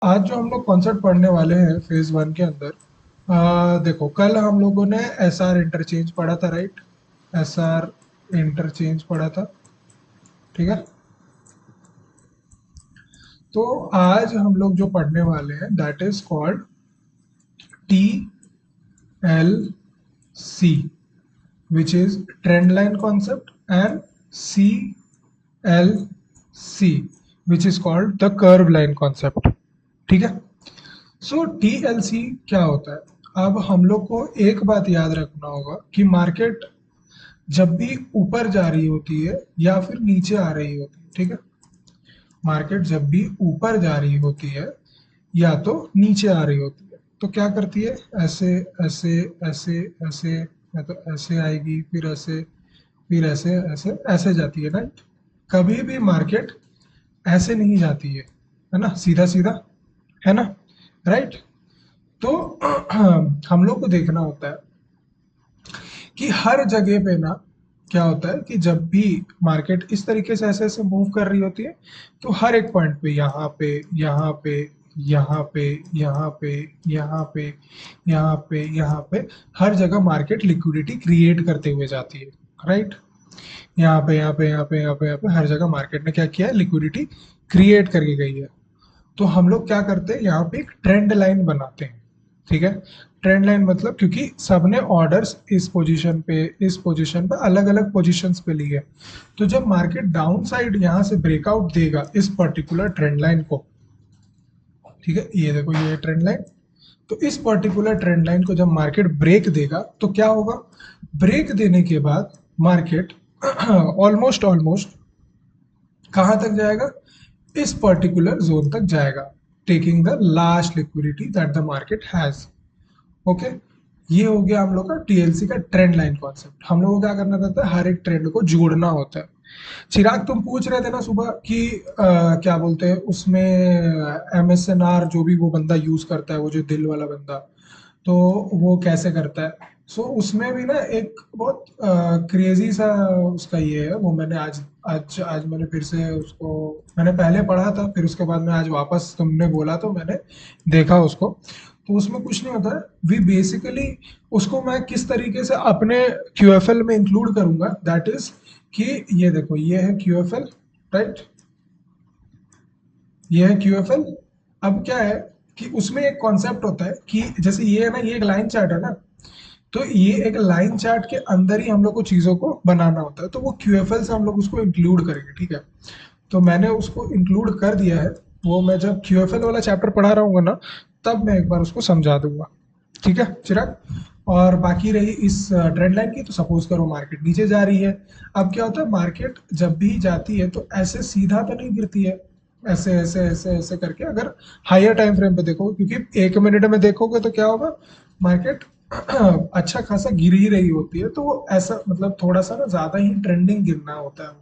आज जो हम लोग कॉन्सेप्ट पढ़ने वाले हैं फेज वन के अंदर, देखो कल हम लोगों ने एस आर इंटरचेंज पढ़ा था, राइट। एस आर इंटरचेंज पढ़ा था, ठीक है। तो आज हम लोग जो पढ़ने वाले हैं that is called T L C, which is trend line concept, and C L C, which is called the curve line concept, ठीक है। सो टीएलसी क्या होता है? अब हम लोग को एक बात याद रखना होगा कि मार्केट जब भी ऊपर जा रही होती है या फिर नीचे आ रही होती है, ठीक है। मार्केट जब भी ऊपर जा रही होती है या तो नीचे आ रही होती है तो क्या करती है? ऐसे ऐसे ऐसे ऐसे, या तो ऐसे आएगी, फिर ऐसे, फिर ऐसे ऐसे ऐसे जाती है, राइट। कभी भी मार्केट ऐसे नहीं जाती है ना, सीधा सीधा, है ना, राइट। तो हम लोग को देखना होता है कि हर जगह पे ना क्या होता है कि जब भी मार्केट इस तरीके से ऐसे ऐसे मूव कर रही होती है तो हर एक पॉइंट पे, यहाँ पे, यहाँ पे, यहाँ पे, यहाँ पे, यहाँ पे, यहाँ पे, यहाँ पे, हर जगह मार्केट लिक्विडिटी क्रिएट करते हुए जाती है, राइट। यहाँ पे, यहाँ पे, यहाँ पे, यहाँ पे, यहाँ पे, हर जगह मार्केट ने क्या किया है? लिक्विडिटी क्रिएट करके गई है। तो हम लोग क्या करते हैं, यहाँ पे एक ट्रेंड लाइन बनाते हैं, ठीक है। ट्रेंड लाइन मतलब क्योंकि सबने ऑर्डर्स इस पोजीशन पे अलग अलग पोजीशंस पे लिए, तो जब मार्केट डाउन साइड यहाँ से ब्रेकआउट देगा इस पर्टिकुलर ट्रेंड लाइन को, ठीक है, ये देखो ये ट्रेंड लाइन। तो इस पर्टिकुलर ट्रेंड लाइन को जब मार्केट ब्रेक देगा तो क्या होगा? ब्रेक देने के बाद मार्केट ऑलमोस्ट ऑलमोस्ट कहाँ तक जाएगा? इस पर्टिकुलर जोन तक जाएगा, taking the last liquidity that the market has. Okay, ये हो गया हम लोग का टीएलसी का ट्रेंड लाइन कॉन्सेप्ट। हम लोग को क्या करना रहता है? हर एक ट्रेंड को जोड़ना होता है। चिराग, तुम पूछ रहे थे ना सुबह कि क्या बोलते हैं उसमें, एमएसएनआर जो भी वो बंदा यूज करता है, वो जो दिल वाला बंदा, तो वो कैसे करता है? सो उसमें भी ना एक बहुत क्रेजी सा उसका ये है, वो मैंने आज आज आज मैंने फिर से उसको, मैंने पहले पढ़ा था, फिर उसके बाद में आज वापस तुमने बोला तो मैंने देखा उसको। तो उसमें कुछ नहीं होता है, वी बेसिकली उसको मैं किस तरीके से अपने क्यूएफएल में इंक्लूड करूंगा, दैट इज कि ये देखो ये है क्यूएफएल, राइट। ये है क्यूएफएल। अब क्या है कि उसमें एक कॉन्सेप्ट होता है कि जैसे ये है ना, ये एक लाइन चार्ट है ना, तो ये एक लाइन चार्ट के अंदर ही हम लोग को चीजों को बनाना होता है, तो वो क्यूएफएल से हम लोग उसको इंक्लूड करेंगे, ठीक है। तो मैंने उसको इंक्लूड कर दिया है। वो मैं जब क्यूएफएल वाला चैप्टर पढ़ा रहा हूँ ना, तब मैं एक बार उसको समझा दूंगा, ठीक है चिराग। और बाकी रही इस ट्रेंड लाइन की, तो सपोज करो मार्केट नीचे जा रही है। अब क्या होता है, मार्केट जब भी जाती है तो ऐसे सीधा तो नहीं गिरती है, ऐसे ऐसे ऐसे ऐसे करके, अगर हायर टाइम फ्रेम पे देखो, क्योंकि एक मिनट में देखोगे तो क्या होगा, मार्केट अच्छा खासा गिर ही रही होती है, तो वो ऐसा मतलब थोड़ा सा ना ज्यादा ही ट्रेंडिंग गिरना होता है।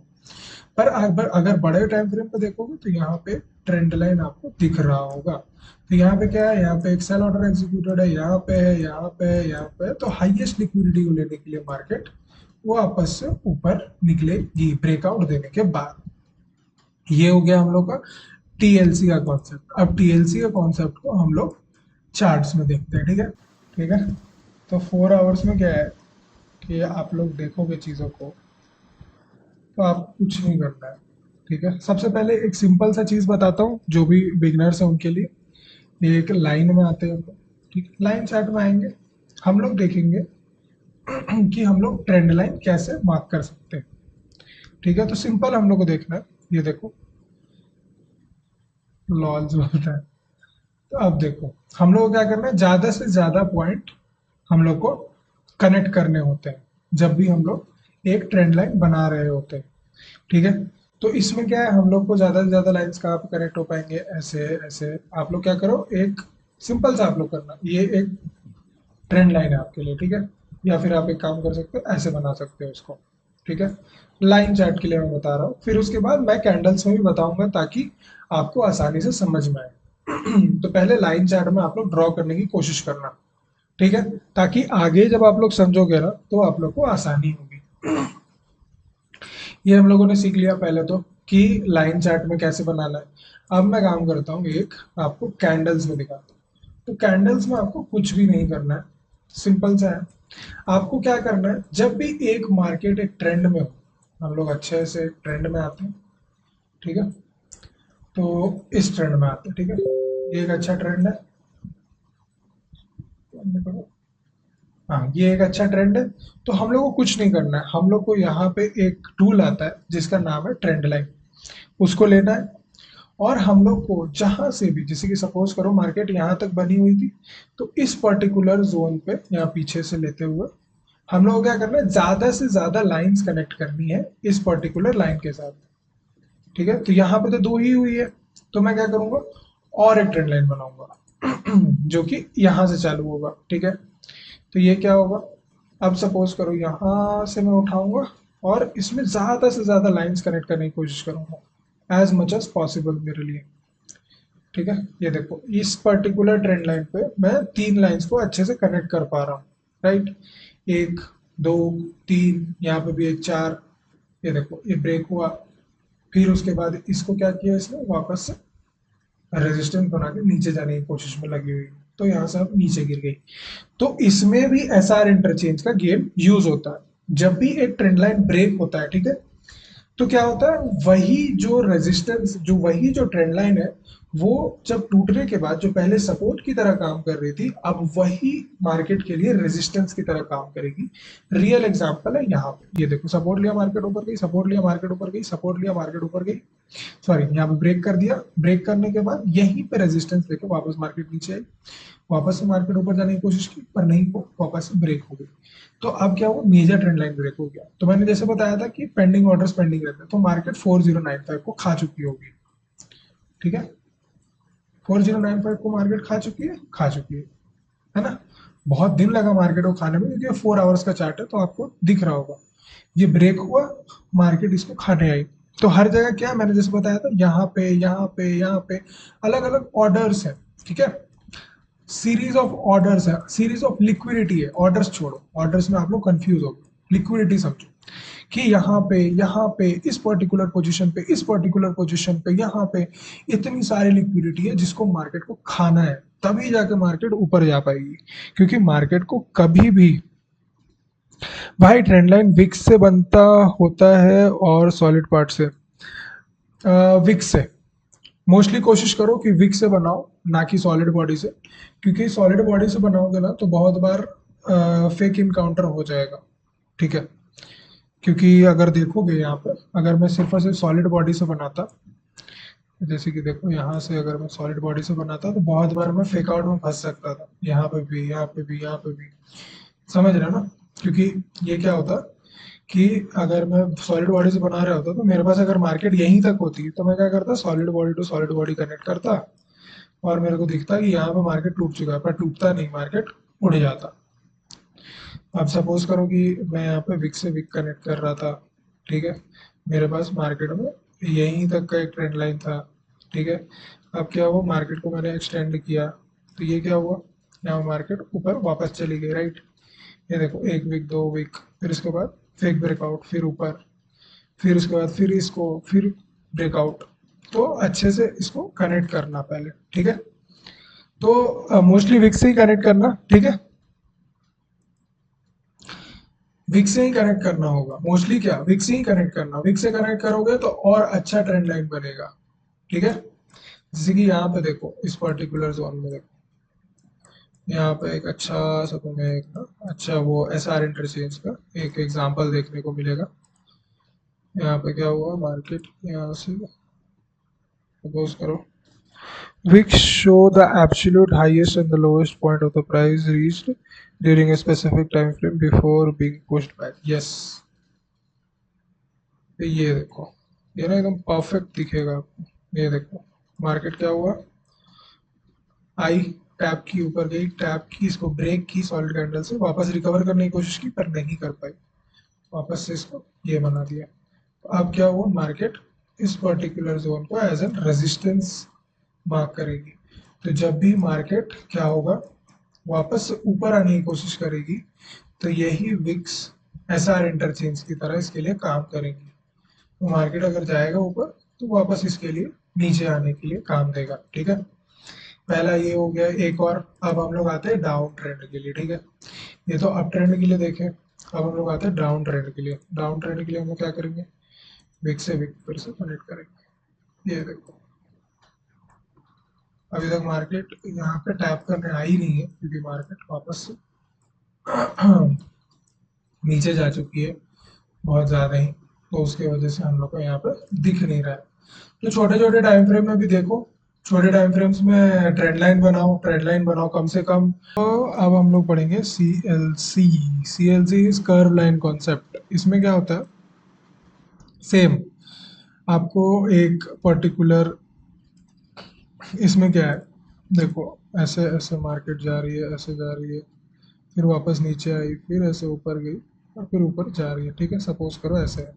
पर अगर बड़े टाइम फ्रेम पे देखोगे तो यहाँ पे ट्रेंड लाइन आपको दिख रहा होगा। तो यहाँ पे क्या है, यहाँ पे एक सेल ऑर्डर एग्जीक्यूटेड है, यहाँ पे है, यहाँ पे है, यहाँ पे है, तो हाईएस्ट लिक्विडिटी को लेने के लिए मार्केट वो आपस से ऊपर निकलेगी ब्रेकआउट देने के बाद। ये हो गया हम लोग का टीएलसी का कॉन्सेप्ट। अब टीएलसी का कॉन्सेप्ट को हम लोग चार्ट्स में देखते हैं, ठीक है। ठीक है, तो 4 आवर्स में क्या है कि आप लोग देखोगे चीज़ों को, तो आप कुछ नहीं करना है, ठीक है। सबसे पहले एक सिंपल सा चीज़ बताता हूँ जो भी बिगनर्स हैं उनके लिए। एक लाइन में आते हैं हम लोग, ठीक, लाइन चार्ट में आएंगे, हम लोग देखेंगे कि हम लोग ट्रेंड लाइन कैसे मार्क कर सकते हैं, ठीक है। तो सिंपल हम लोग को देखना है, ये देखो लॉल्स बोलता है। तो अब देखो हम लोग को क्या करना है, ज़्यादा से ज़्यादा पॉइंट हम लोग को कनेक्ट करने होते हैं जब भी हम लोग एक ट्रेंड लाइन बना रहे होते हैं, ठीक है। तो इसमें क्या है, हम लोग को ज्यादा से ज्यादा लाइंस कहाँ पे कनेक्ट हो पाएंगे? ऐसे ऐसे। आप लोग क्या करो, एक सिंपल सा आप लोग करना, ये एक ट्रेंड लाइन है आपके लिए, ठीक है। या फिर आप एक काम कर सकते हो, ऐसे बना सकते हो इसको, ठीक है। लाइन चार्ट के लिए मैं बता रहा हूँ, फिर उसके बाद मैं कैंडल्स में भी बताऊंगा ताकि आपको आसानी से समझ में आए। तो पहले लाइन चार्ट में आप लोग ड्रॉ करने की कोशिश करना, ठीक है, ताकि आगे जब आप लोग समझोगे ना तो आप लोग को आसानी होगी। ये हम लोगों ने सीख लिया पहले तो कि लाइन चार्ट में कैसे बनाना है। अब मैं काम करता हूँ, एक आपको कैंडल्स में दिखाता हूँ। तो कैंडल्स में आपको कुछ भी नहीं करना है, सिंपल सा है। आपको क्या करना है, जब भी एक मार्केट एक ट्रेंड में हो, हम लोग अच्छे से ट्रेंड में आते हैं, ठीक है। तो इस ट्रेंड में आते हैं, ठीक है, ये एक अच्छा ट्रेंड है। हाँ, ये एक अच्छा ट्रेंड है। तो हम लोग को कुछ नहीं करना है, हम लोग को यहाँ पे एक टूल आता है जिसका नाम है ट्रेंड लाइन, उसको लेना है। और हम लोग को जहां से भी, जैसे कि सपोज करो मार्केट यहाँ तक बनी हुई थी, तो इस पर्टिकुलर जोन पे यहाँ पीछे से लेते हुए हम लोग को क्या करना है, ज्यादा से ज्यादा लाइंस कनेक्ट करनी है इस पर्टिकुलर लाइन के साथ, ठीक है। तो यहाँ पे तो दो ही हुई है, तो मैं क्या करूंगा, और एक ट्रेंड लाइन बनाऊंगा जो कि यहाँ से चालू होगा, ठीक है। तो ये क्या होगा, अब सपोज करो यहाँ से मैं उठाऊंगा और इसमें ज्यादा से ज्यादा लाइंस कनेक्ट करने की कोशिश करूंगा, एज मच एज पॉसिबल मेरे लिए, ठीक है। ये देखो इस पर्टिकुलर ट्रेंड लाइन पे मैं तीन लाइंस को अच्छे से कनेक्ट कर पा रहा हूँ, राइट। एक, दो, तीन, यहाँ पे भी एक, चार। ये देखो ये ब्रेक हुआ, फिर उसके बाद इसको क्या किया, इसने वापस से रेजिस्टेंस बना के नीचे जाने की कोशिश में लगी हुई, तो यहाँ से अब नीचे गिर गई। तो इसमें भी एसआर इंटरचेंज का गेम यूज होता है। जब भी एक ट्रेंड लाइन ब्रेक होता है, ठीक है, तो क्या होता है, वही जो ट्रेंड लाइन है, वो जब टूटने के बाद जो पहले सपोर्ट की तरह काम कर रही थी, अब वही मार्केट के लिए रेजिस्टेंस की तरह काम करेगी। रियल एग्जांपल है यहाँ पे, ये देखो सपोर्ट लिया मार्केट ऊपर गई, सपोर्ट लिया मार्केट ऊपर गई, सपोर्ट लिया मार्केट ऊपर गई, सॉरी यहाँ पे ब्रेक कर दिया, ब्रेक करने के बाद यहीं पे रेजिस्टेंस लेके वापस मार्केट नीचे आई, वापस से मार्केट ऊपर जाने की कोशिश की पर नहीं हो, वापस से ब्रेक हो गई। तो अब क्या हुआ, मेजर ट्रेंड लाइन ब्रेक हो गया। तो मैंने जैसे बताया था कि पेंडिंग ऑर्डर्स पेंडिंग रहते हैं, तो मार्केट 4095 को खा चुकी होगी, ठीक है। 4095 को मार्केट खा चुकी है, है ना। बहुत दिन लगा मार्केट को खाने में, क्योंकि 4 आवर्स का चार्ट है, तो आपको दिख रहा होगा। ये ब्रेक हुआ, मार्केट इसको खाने आई। तो हर जगह क्या, मैंने जैसे बताया था, यहाँ पे यहाँ पे यहाँ पे अलग अलग ऑर्डर्स है, ठीक है। सीरीज ऑफ ऑर्डर्स है, सीरीज ऑफ लिक्विडिटी है, ऑर्डर्स छोड़ो, ऑर्डर्स में आप लोग कंफ्यूज हो गए, लिक्विडिटी समझो कि यहाँ पे इस पर्टिकुलर पोजीशन पे, इस पर्टिकुलर पोजीशन पे, यहाँ पे इतनी सारी लिक्विडिटी है जिसको मार्केट को खाना है, तभी जाके मार्केट ऊपर जा पाएगी। क्योंकि मार्केट को कभी भी, भाई ट्रेंड लाइन विक्स से बनता होता है और सॉलिड पार्ट से, विक्स से मोस्टली कोशिश करो कि विक्स से बनाओ, ना कि सॉलिड बॉडी से। क्योंकि सॉलिड बॉडी से बनाओगे ना तो बहुत बार फेक इनकाउंटर हो जाएगा, ठीक है। क्योंकि अगर देखोगे यहाँ पर, अगर मैं सिर्फ और सिर्फ सॉलिड बॉडी से बनाता, जैसे कि देखो यहाँ से अगर मैं सॉलिड बॉडी से बनाता तो बहुत बार मैं फेक आउट में फंस सकता था, यहाँ पे भी, यहाँ पे भी, यहाँ पे भी, समझ रहे हो ना। क्योंकि ये क्या होता कि अगर मैं सॉलिड बॉडी से बना रहा होता तो मेरे पास अगर मार्केट यहीं तक होती तो मैं क्या करता, solid body to solid body connect करता और मेरे को दिखता कि यहाँ पे मार्केट टूट चुका है, पर टूटता नहीं, मार्केट उड़ जाता। अब सपोज करो कि मैं यहाँ पे विक से विक कनेक्ट कर रहा था, ठीक है, मेरे पास मार्केट में यहीं तक का एक ट्रेंड लाइन था, ठीक है। अब क्या हुआ, मार्केट को मैंने एक्सटेंड किया, तो ये क्या हुआ, यहाँ मार्केट ऊपर वापस चली गई, राइट। ये देखो एक वीक, दो वीक, फिर इसके बाद फेक ब्रेकआउट, फिर ऊपर, फिर उसके बाद फिर इसको, फिर ब्रेकआउट। तो अच्छे से इसको कनेक्ट करना पहले, ठीक है। तो मोस्टली विक से ही कनेक्ट करना, ठीक है, विक से ही कनेक्ट करना होगा मोस्टली, क्या विक से ही कनेक्ट करना, विक से कनेक्ट करोगे तो और अच्छा ट्रेंड लाइन बनेगा, ठीक है। जैसे कि यहाँ पे देखो, इस पर्टिकुलर जोन में देखो, यहाँ पे एक अच्छा सा तुम्हें एक ना अच्छा वो एस आर इंटरचेंज का एक एग्जांपल देखने को मिलेगा। यहाँ पे क्या हुआ, मार्केट यहाँ से सपोज करो, which show the absolute highest and the lowest point of the price reached during a specific time frame before being pushed back. Yes, ये देखो, ये ना एकदम परफेक्ट दिखेगा आपको। ये देखो मार्केट क्या हुआ, आई, टैप की ऊपर गई, टैप की, इसको ब्रेक की सॉलिड कैंडल से, वापस रिकवर करने की कोशिश की पर नहीं कर पाई, वापस से इसको ये बना दिया। तो अब क्या हुआ, मार्केट इस पर्टिकुलर जोन को एज एन रेजिस्टेंस मार्क करेगी। तो जब भी मार्केट क्या होगा, वापस से ऊपर आने की कोशिश करेगी, तो यही विक्स एसआर इंटरचेंज की तरह इसके लिए काम करेंगी। तो मार्केट अगर जाएगा ऊपर तो वापस इसके लिए नीचे आने के लिए काम देगा। ठीक है, पहला ये हो गया। एक और, अब हम लोग आते हैं डाउन ट्रेंड के लिए। ठीक है, ये तो अप ट्रेंड के लिए देखें, अब हम लोग आते हैं डाउन ट्रेंड के लिए। डाउन ट्रेंड के लिए हम लोग क्या करेंगे, विक से विक फिर से कनेक्ट करेंगे। ये देखो, अभी तक मार्केट यहाँ पे टैप करने आई नहीं है क्योंकि मार्केट वापस से नीचे जा चुकी है बहुत ज़्यादा ही, तो उसकी वजह से हम लोग को यहाँ पे दिख नहीं रहा है। तो छोटे छोटे टाइम फ्रेम में भी देखो, छोटे टाइम फ्रेम्स में ट्रेंड लाइन बनाओ, ट्रेंड लाइन बनाओ कम से कम। तो अब हम लोग पढ़ेंगे C L C. C L C is curve line concept. इसमें क्या होता है, सेम आपको एक पर्टिकुलर, इसमें क्या है देखो, ऐसे ऐसे मार्केट जा रही है, ऐसे जा रही है, फिर वापस नीचे आई, फिर ऐसे ऊपर गई और फिर ऊपर जा रही है। ठीक है, सपोज करो ऐसे है।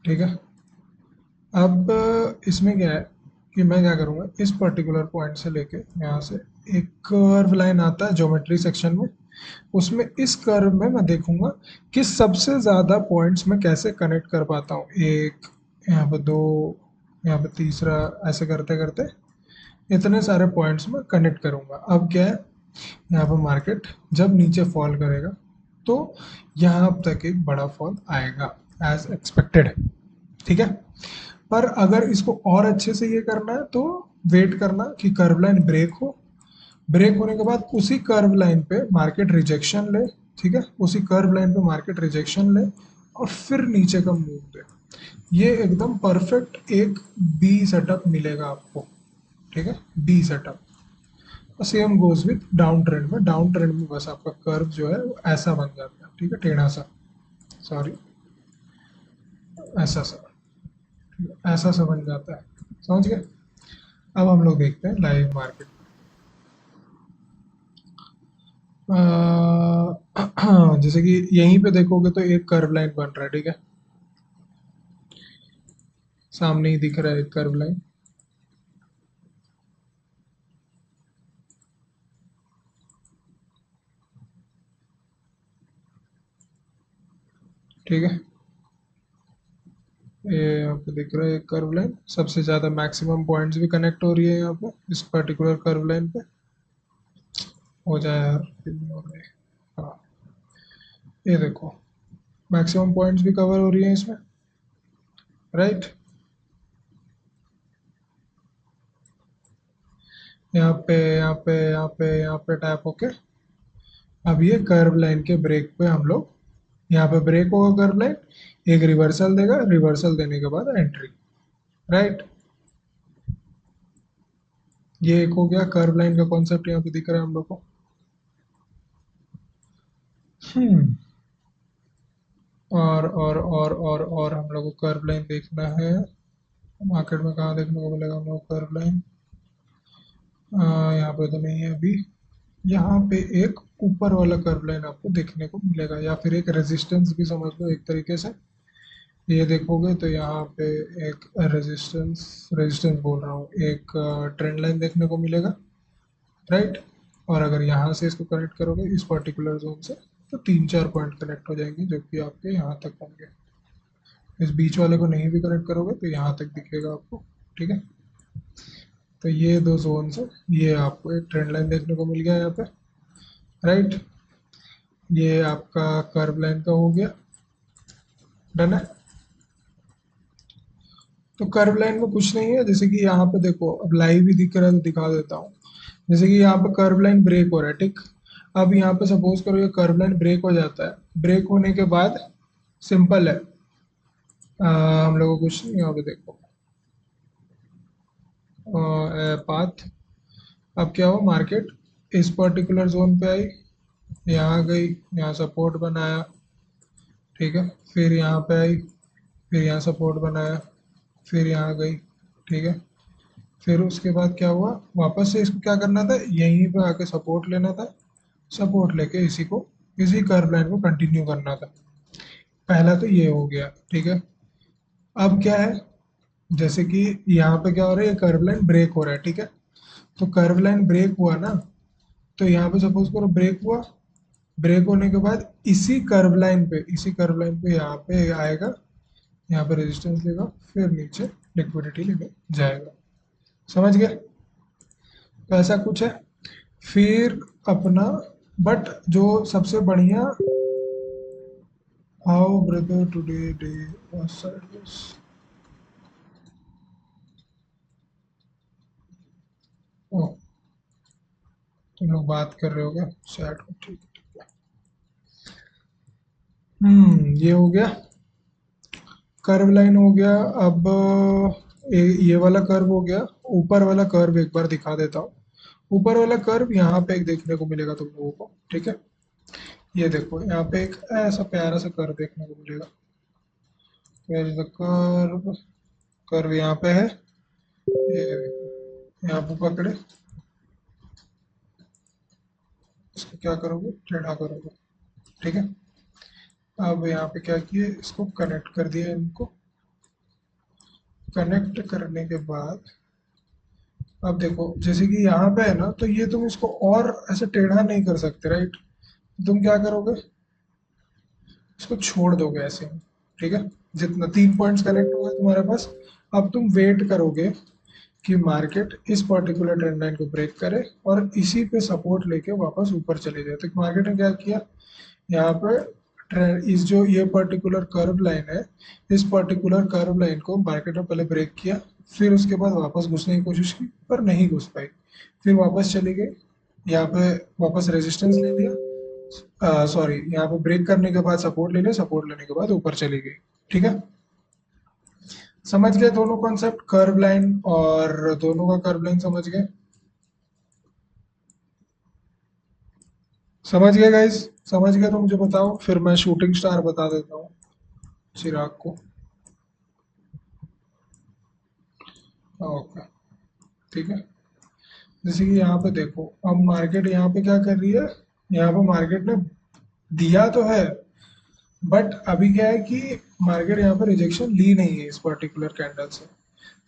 ठीक है, अब इसमें क्या है कि मैं क्या करूँगा, इस पर्टिकुलर पॉइंट से लेके यहाँ से एक कर्व लाइन आता है ज्योमेट्री सेक्शन में, उसमें इस कर्व में मैं देखूंगा कि सबसे ज़्यादा पॉइंट्स मैं कैसे कनेक्ट कर पाता हूँ। एक, यहाँ पे दो, यहाँ पे तीसरा, ऐसे करते करते इतने सारे पॉइंट्स में कनेक्ट करूंगा। अब क्या है, यहाँ पर मार्केट जब नीचे फॉल करेगा तो यहाँ तक एक बड़ा फॉल आएगा एज एक्सपेक्टेड। ठीक है, पर अगर इसको और अच्छे से ये करना है तो वेट करना कि कर्व लाइन ब्रेक हो, ब्रेक होने के बाद उसी कर्व लाइन पे मार्केट रिजेक्शन ले। ठीक है, उसी कर्व लाइन पे मार्केट रिजेक्शन ले और फिर नीचे का मूव दे। ये एकदम परफेक्ट एक बी सेटअप मिलेगा आपको। ठीक है, B setup. Same goes with down trend में। डाउन ट्रेंड में बस आपका कर्व जो है वो ऐसा बन जाता है। ठीक है, टेढ़ा सा, सॉरी, ऐसा सा, ऐसा सा बन जाता है। समझ गए। अब हम लोग देखते हैं लाइव मार्केट। जैसे कि यहीं पे देखोगे तो एक कर्व लाइन बन रहा है। ठीक है, सामने ही दिख रहा है एक कर्व लाइन। ठीक है, ये यहाँ पे दिख रहा है एक कर्व लाइन, सबसे ज़्यादा मैक्सिमम पॉइंट्स भी कनेक्ट हो रही है यहाँ पे इस पर्टिकुलर कर्व लाइन पे। हो जाए यार, हाँ, ये देखो मैक्सिमम पॉइंट्स भी कवर हो रही है इसमें, राइट। यहाँ पे यहाँ पे यहाँ पे यहाँ पे टैप होके अब ये कर्व लाइन के ब्रेक पे हम लोग, यहाँ पे ब्रेक होगा कर्व लाइन, एक रिवर्सल देगा, रिवर्सल देने के बाद एंट्री, राइट। ये एक हो गया कर्व लाइन का कॉन्सेप्ट, यहाँ पे दिख रहा है हम लोग को। हम्म और हम लोग को कर्व लाइन देखना है मार्केट में। कहाँ देखने को मिलेगा हम लोग कर्व लाइन, यहाँ पे तो नहीं है अभी। यहाँ पे एक ऊपर वाला कर्व लाइन आपको देखने को मिलेगा, या फिर एक रेजिस्टेंस भी समझ लो एक तरीके से। ये देखोगे तो यहाँ पे एक रेजिस्टेंस, रेजिस्टेंस बोल रहा हूँ, एक ट्रेंड लाइन देखने को मिलेगा, राइट। और अगर यहाँ से इसको कनेक्ट करोगे इस पर्टिकुलर जोन से, तो तीन चार पॉइंट कनेक्ट हो जाएंगे जो कि आपके यहाँ तक होंगे। इस बीच वाले को नहीं भी कनेक्ट करोगे तो यहाँ तक दिखेगा आपको। ठीक है, तो ये दो जोन है, ये आपको एक ट्रेंड लाइन देखने को मिल गया यहाँ पे, राइट। ये आपका कर्व लाइन का हो गया, डन है। तो कर्व लाइन में कुछ नहीं है, जैसे कि यहाँ पे देखो, अब लाइव भी दिख रहा है तो दिखा देता हूँ। जैसे कि यहाँ पे कर्व लाइन ब्रेक हो रहा है, ठीक। अब यहाँ पे सपोज करो ये कर्व लाइन ब्रेक हो जाता है, ब्रेक होने के बाद सिंपल है, हम लोगों को कुछ नहीं, यहाँ पे देखो पाथ। अब क्या हुआ, मार्केट इस पर्टिकुलर जोन पे आई, यहाँ गई, यहाँ सपोर्ट बनाया, ठीक है, फिर यहाँ पे आई, फिर यहाँ सपोर्ट बनाया, फिर यहाँ गई, ठीक है। फिर उसके बाद क्या हुआ, वापस से इसको क्या करना था, यहीं पे आके सपोर्ट लेना था, सपोर्ट लेके इसी को, इसी कर्व लाइन को कंटिन्यू करना था। पहला तो ये हो गया, ठीक है। अब क्या है, जैसे कि यहाँ पे क्या हो रहा है, ये कर्व लाइन ब्रेक हो रहा है, ठीक है। तो कर्व लाइन ब्रेक हुआ ना, तो यहाँ पे सपोज करो ब्रेक हुआ, ब्रेक होने के बाद इसी कर्व लाइन पे, इसी कर्व लाइन पे यहाँ पे आएगा, यहाँ पे रेजिस्टेंस लेगा, फिर नीचे लिक्विडिटी लेने जाएगा। समझ गए? तो ऐसा कुछ है। फिर अपना, बट जो सबसे बढ़िया, how brother today day service, ओ तुम लोग बात कर रहे हो क्या चैट में? ठीक है ठीक है। ये हो गया, कर्व लाइन हो गया। अब ये वाला कर्व हो गया। ऊपर वाला कर्व एक बार दिखा देता हूँ। ऊपर वाला कर्व यहाँ पे एक देखने को मिलेगा तुम लोगों को, ठीक है। ये देखो यहाँ पे एक ऐसा प्यारा सा कर्व देखने को मिलेगा। कर्व, कर्व यहाँ पे है, ये देखो यहाँ पे पकड़े, इसको क्या करोगे, टेढ़ा करोगे, ठीक है। अब यहाँ पे क्या किए, इसको कनेक्ट कर दिया। इनको कनेक्ट करने के बाद अब देखो, जैसे कि यहाँ पे है ना, तो ये तुम इसको और ऐसे टेढ़ा नहीं कर सकते, राइट। तुम क्या करोगे, इसको छोड़ दोगे ऐसे ही, ठीक है। जितना 3 पॉइंट्स कनेक्ट हो गए तुम्हारे पास। अब तुम वेट करोगे कि मार्केट इस पर्टिकुलर ट्रेंड लाइन को ब्रेक करे और इसी पे सपोर्ट लेके वापस ऊपर चले जाए। तो मार्केट ने क्या किया, यहाँ पे ट्रेंड, इस जो ये पर्टिकुलर कर्व लाइन है, इस पर्टिकुलर कर्व लाइन को मार्केट ने पहले ब्रेक किया, फिर उसके बाद वापस घुसने की कोशिश की पर नहीं घुस पाई, फिर वापस चली गई। यहाँ पे वापस रेजिस्टेंस ले लिया, सॉरी, यहाँ पे ब्रेक करने के बाद सपोर्ट ले लिया, सपोर्ट लेने के बाद ऊपर चली गई, ठीक है। समझ गए दोनों कॉन्सेप्ट, कर्व लाइन और दोनों का कर्व लाइन समझ गए? समझ गए गाइस? समझ गए तो मुझे बताओ, फिर मैं शूटिंग स्टार बता देता हूँ चिराग को। ओके, ठीक है। जैसे कि यहाँ पे देखो, अब मार्केट यहाँ पे क्या कर रही है, यहाँ पे मार्केट ने दिया तो है, बट अभी क्या है कि मार्केट यहाँ पे रिजेक्शन ली नहीं है इस पर्टिकुलर कैंडल से।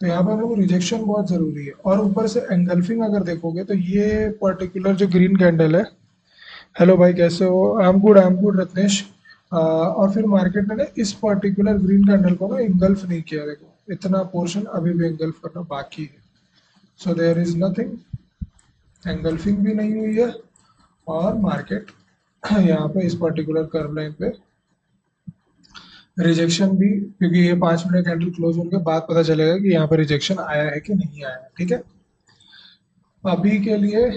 तो यहाँ पे हम लोग रिजेक्शन बहुत जरूरी है। और ऊपर से एंगल्फिंग अगर देखोगे तो ये पर्टिकुलर जो ग्रीन कैंडल है, हेलो भाई कैसे हो, आई एम गुड रत्नेश। और फिर मार्केट ने ना इस पर्टिकुलर ग्रीन कैंडल को ना इंगल्फ नहीं किया, देखो इतना पोर्शन अभी भी इंगल्फ करना बाकी है। So there is nothing, engulfing भी नहीं हुई है। और मार्केट यहाँ पे इस पर्टिकुलर कर्व लाइन पे रिजेक्शन भी, क्योंकि ये 5 मिनट कैंडल क्लोज होने के बाद पता चलेगा कि यहाँ पे रिजेक्शन आया है कि नहीं आया है, ठीक है। अभी के लिए